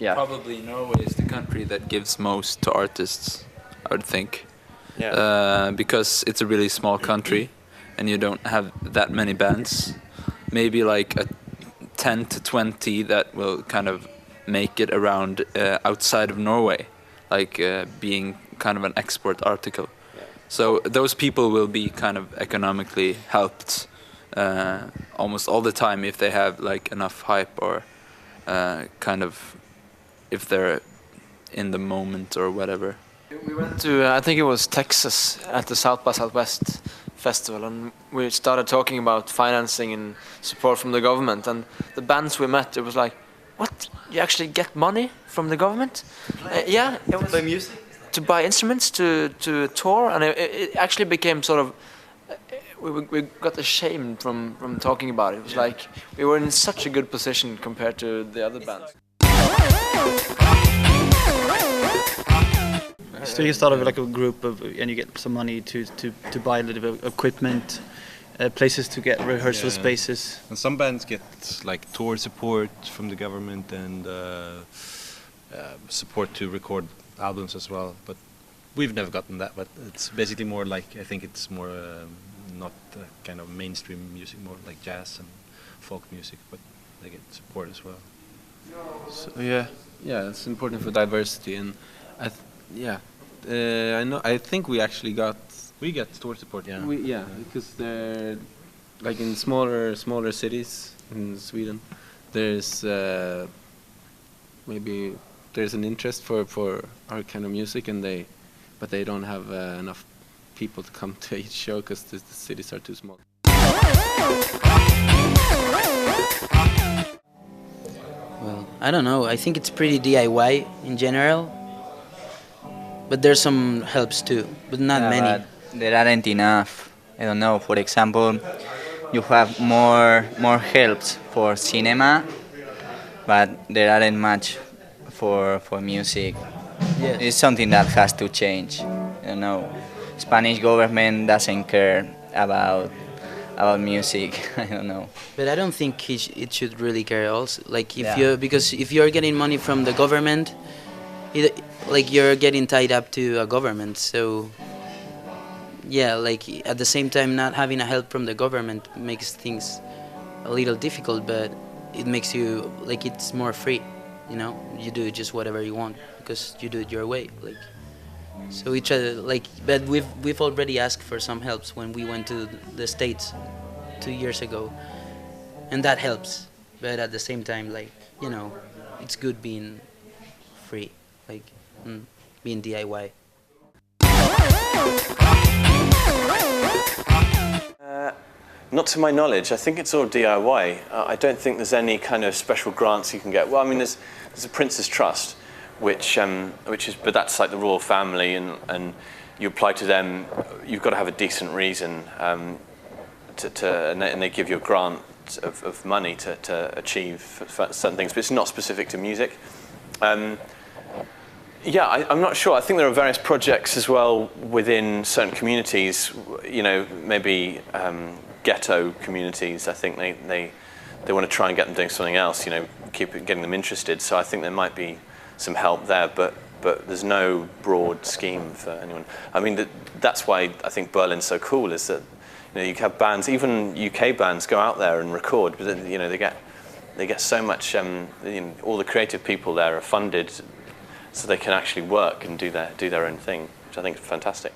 Yeah. Probably Norway is the country that gives most to artists, I would think. Yeah. Because it's a really small country and you don't have that many bands. Maybe like a 10 to 20 that will kind of make it around outside of Norway, like being kind of an export article. So those people will be kind of economically helped almost all the time if they have like enough hype or kind of if they're in the moment or whatever. We went to, I think it was Texas, at the South by Southwest festival, and we started talking about financing and support from the government, and the bands we met, it was like, what? You actually get money from the government? Yeah, it was to play music, to buy instruments, to tour, and it actually became sort of, we got ashamed from talking about it. It was like we were in such a good position compared to the other bands. So you start with like a group of, and you get some money to buy a little bit of equipment, places to get rehearsal spaces. And some bands get like tour support from the government and support to record albums as well. But we've never gotten that. But it's basically more like, I think it's more not kind of mainstream music, more like jazz and folk music. But they get support as well. So, yeah, it's important for diversity, and I think we actually got. We get tour support, yeah. Because they're like in smaller cities in Sweden. There's maybe there's an interest for our kind of music, but they don't have enough people to come to each show because the cities are too small. Well, I don't know. I think it's pretty DIY in general. But there's some helps too, but not many. But there aren't enough. I don't know. For example, you have more helps for cinema, but there aren't much for music. Yes. It's something that has to change. You know, Spanish government doesn't care about music. I don't know. But I don't think it should really care also. Like because if you're getting money from the government, like you're getting tied up to a government. So yeah, like at the same time, not having a help from the government makes things a little difficult, but it makes you like it's more free. You know, you do just whatever you want because you do it your way. Like. So we try to but we've already asked for some helps when we went to the States 2 years ago, and that helps. But at the same time, like it's good being free, like being DIY. Not to my knowledge. I think it's all DIY. I don't think there's any kind of special grants you can get. Well, I mean, there's a Prince's Trust. Which is, but that's like the royal family, and you apply to them. You've got to have a decent reason, and they give you a grant of money to achieve certain things. But it's not specific to music. I'm not sure. I think there are various projects as well within certain communities. Maybe ghetto communities. I think they want to try and get them doing something else. Getting them interested. So I think there might be some help there, but there's no broad scheme for anyone. I mean, that's why I think Berlin's so cool, is that you have bands, even UK bands, go out there and record, but they get so much. All the creative people there are funded, so they can actually work and do their own thing, which I think is fantastic.